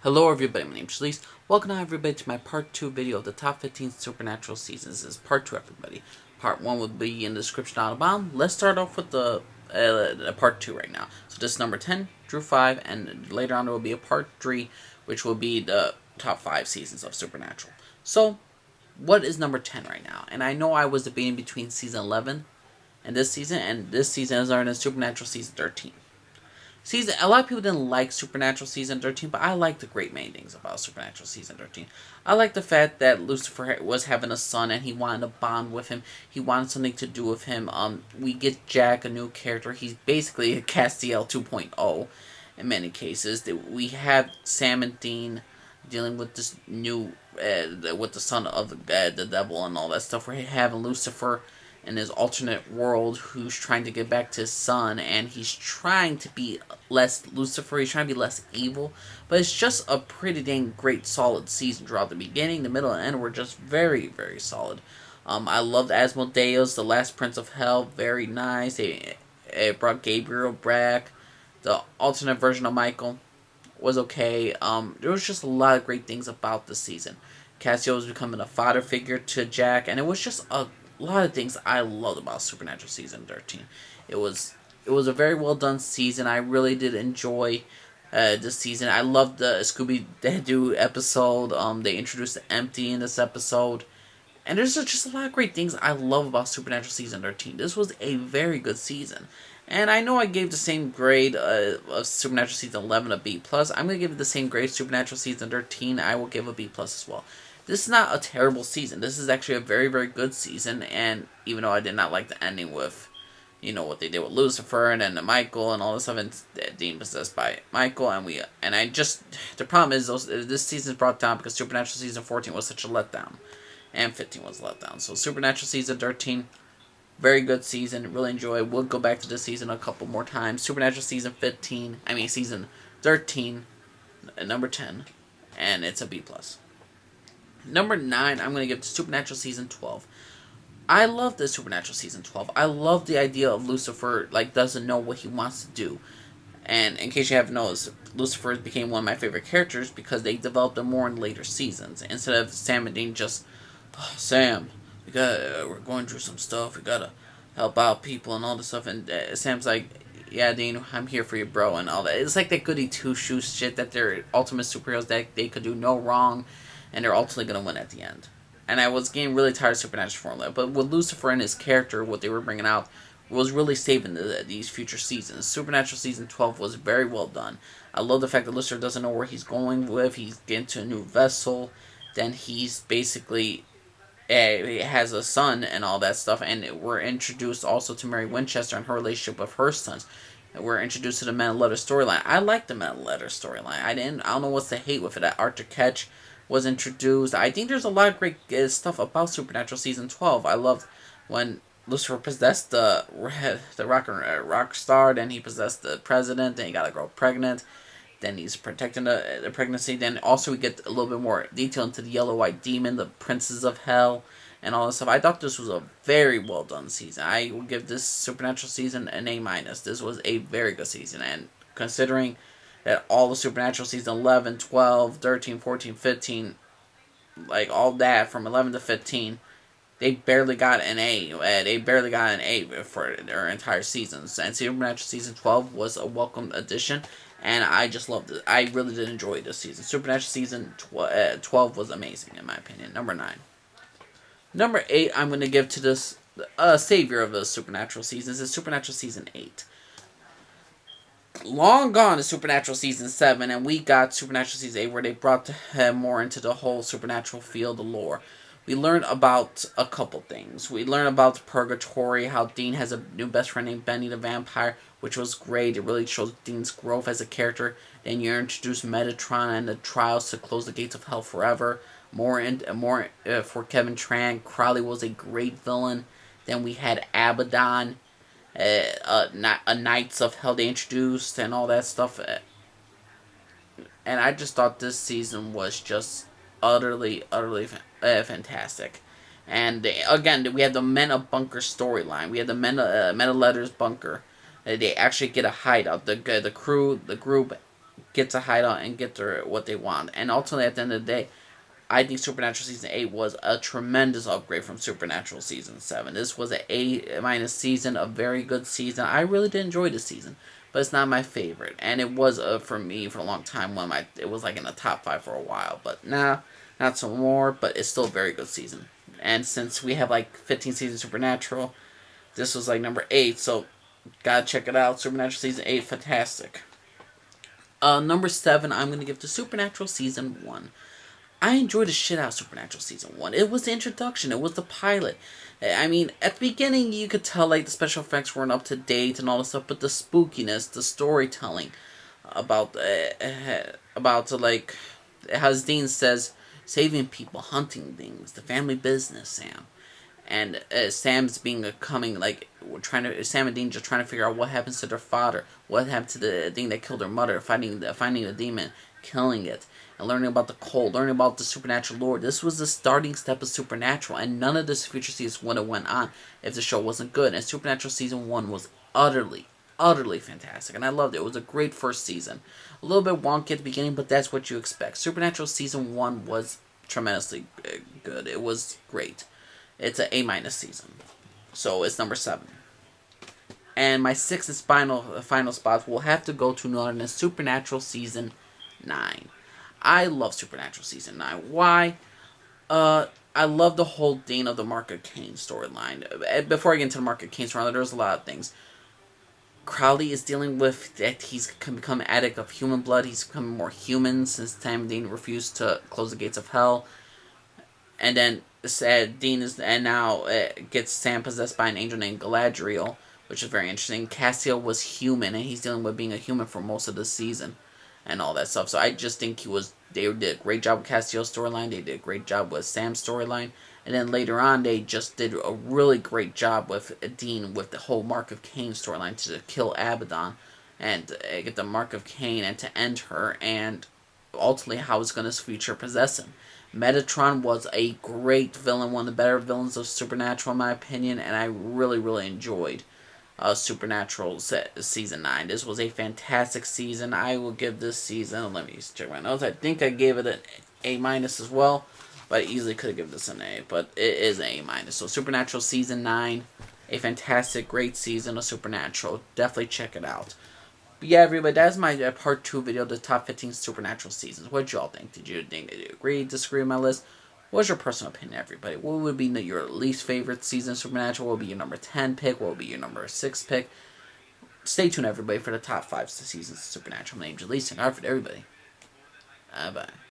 Hello everybody, my name is Shalise. Welcome everybody to my part 2 video of the top 15 Supernatural seasons. This is part 2 everybody. Part 1 will be in the description down the bottom. Let's start off with the part 2 right now. So this is number 10 through 5, and later on there will be a part 3, which will be the top 5 seasons of Supernatural. So, what is number 10 right now? And I know I was debating between season 11 and this season is our Supernatural season 13. A lot of people didn't like Supernatural Season 13, but I like the great many things about Supernatural Season 13. I like the fact that Lucifer was having a son and he wanted to bond with him. He wanted something to do with him. We get Jack, a new character. He's basically a Castiel 2.0 in many cases. We have Sam and Dean dealing with this new, with the son of the devil and all that stuff. We're having Lucifer in his alternate world who's trying to get back to his son, and he's trying to be less Lucifer, he's trying to be less evil, but it's just a pretty dang great solid season throughout the beginning, the middle, and end were just very, very solid. I loved Asmodeus, the last Prince of Hell, very nice. It brought Gabriel back. The alternate version of Michael was okay. There was just a lot of great things about the season. Cassio was becoming a father figure to Jack, and it was just a lot of things I loved about Supernatural Season 13. It was a very well done season. I really did enjoy this season. I loved the Scooby-Doo episode. They introduced the Empty in this episode. And there's just a lot of great things I love about Supernatural Season 13. This was a very good season. And I know I gave the same grade of Supernatural Season 11 a B+. I'm going to give it the same grade Supernatural Season 13. I will give a B+ as well. This is not a terrible season. This is actually a very, very good season. And even though I did not like the ending with, what they did with Lucifer and then Michael and all this stuff, and Dean possessed by Michael, the problem is this season is brought down because Supernatural Season 14 was such a letdown. And 15 was a letdown. So Supernatural Season 13, very good season. Really enjoy. We'll go back to this season a couple more times. Supernatural Season 13, number 10. And it's a B+. Number 9, I'm going to give to Supernatural Season 12. I love the Supernatural Season 12. I love the idea of Lucifer, doesn't know what he wants to do. And in case you haven't noticed, Lucifer became one of my favorite characters because they developed him more in later seasons. Instead of Sam and Dean just, Sam, we're going through some stuff. We gotta help out people and all this stuff. And Sam's like, yeah, Dean, I'm here for you, bro, and all that. It's like that goody two-shoes shit that they're ultimate superheroes that they could do no wrong, and they're ultimately going to win at the end. And I was getting really tired of Supernatural formula. But with Lucifer and his character, what they were bringing out was really saving these future seasons. Supernatural Season 12 was very well done. I love the fact that Lucifer doesn't know where he's going with. He's getting to a new vessel. Then he's basically he has a son and all that stuff. And we're introduced also to Mary Winchester and her relationship with her sons. We're introduced to the Men of Letter storyline. I like the Men of Letter storyline. I don't know what's the hate with it. That Arthur Ketch was introduced. I think there's a lot of great stuff about Supernatural Season 12. I loved when Lucifer possessed the rock star, then he possessed the president, then he got a girl pregnant, then he's protecting the pregnancy. Then also we get a little bit more detail into the Yellow White Demon, the Princes of Hell, and all this stuff. I thought this was a very well done season. I will give this Supernatural season an A-. This was a very good season, and considering that all the Supernatural season 11, 12, 13, 14, 15, all that from 11 to 15, they barely got an A. They barely got an A for their entire seasons. And Supernatural season 12 was a welcome addition, and I just loved it. I really did enjoy this season. Supernatural season 12 was amazing, in my opinion. Number 9. Number 8, I'm going to give to this savior of the Supernatural seasons, is Supernatural season 8. Long gone is Supernatural Season 7, and we got Supernatural Season 8 where they brought him more into the whole Supernatural field of lore. We learned about a couple things. We learned about Purgatory, how Dean has a new best friend named Benny the Vampire, which was great. It really shows Dean's growth as a character. Then you introduce Metatron and the trials to close the gates of hell forever. More for Kevin Tran. Crowley was a great villain. Then we had Abaddon. Knights of Hell they introduced and all that stuff, and I just thought this season was just utterly fantastic. And again, we had the Men of Bunker storyline. We had the Men of Letters bunker. They actually get a hideout. The group get to hideout and get their what they want. And ultimately, at the end of the day, I think Supernatural Season 8 was a tremendous upgrade from Supernatural Season 7. This was an A- season, a very good season. I really did enjoy this season, but it's not my favorite. And it was, for me, for a long time, it was like in the top 5 for a while. But now, not so more, but it's still a very good season. And since we have like 15 seasons Supernatural, this was like number 8, so gotta check it out. Supernatural Season 8, fantastic. Number 7, I'm gonna give to Supernatural Season 1. I enjoyed the shit out of Supernatural Season 1. It was the introduction. It was the pilot. I mean, at the beginning, you could tell, like, the special effects weren't up to date and all this stuff, but the spookiness, the storytelling like, as Dean says, saving people, hunting things, the family business, Sam. And Sam's Sam and Dean just trying to figure out what happens to their father, what happened to the thing that killed their mother, finding the demon, killing it, and learning about the cult, learning about the supernatural lore. This was the starting step of Supernatural, and none of this future seasons would have went on if the show wasn't good. And Supernatural Season 1 was utterly fantastic, and I loved it. It was a great first season. A little bit wonky at the beginning, but that's what you expect. Supernatural Season 1 was tremendously good. It was great. It's an A- season. So it's number 7. And my 6th and final spot will have to go to none as Supernatural Season 9. I love Supernatural Season 9. Why? I love the whole Dean of the Mark of Cain storyline. Before I get into the Mark of Cain storyline, there's a lot of things. Crowley is dealing with that he's become an addict of human blood. He's becoming more human since Sam Dean refused to close the gates of hell. And then Dean now gets Sam possessed by an angel named Galadriel, which is very interesting. Castiel was human, and he's dealing with being a human for most of the season, and all that stuff. So I just think they did a great job with Castiel's storyline. They did a great job with Sam's storyline, and then later on they just did a really great job with Dean with the whole Mark of Cain storyline to kill Abaddon and get the Mark of Cain and to end her, and ultimately how it's going to future possess him. Metatron was a great villain, one of the better villains of Supernatural in my opinion, and I really enjoyed Supernatural Season 9. This was a fantastic season. I will give this season, let me check my notes, I think I gave it an A- as well, but I easily could have given this an A, but it is an A-. So Supernatural Season 9, a fantastic, great season of Supernatural. Definitely check it out. But yeah, everybody, that's my part 2 video, the top 15 Supernatural seasons. What did y'all think? Did you agree, disagree with my list? What's your personal opinion, everybody? What would be your least favorite season of Supernatural? What would be your number 10 pick? What would be your number 6 pick? Stay tuned, everybody, for the top 5 seasons of Supernatural. My name's Elise, and for everybody. Bye-bye.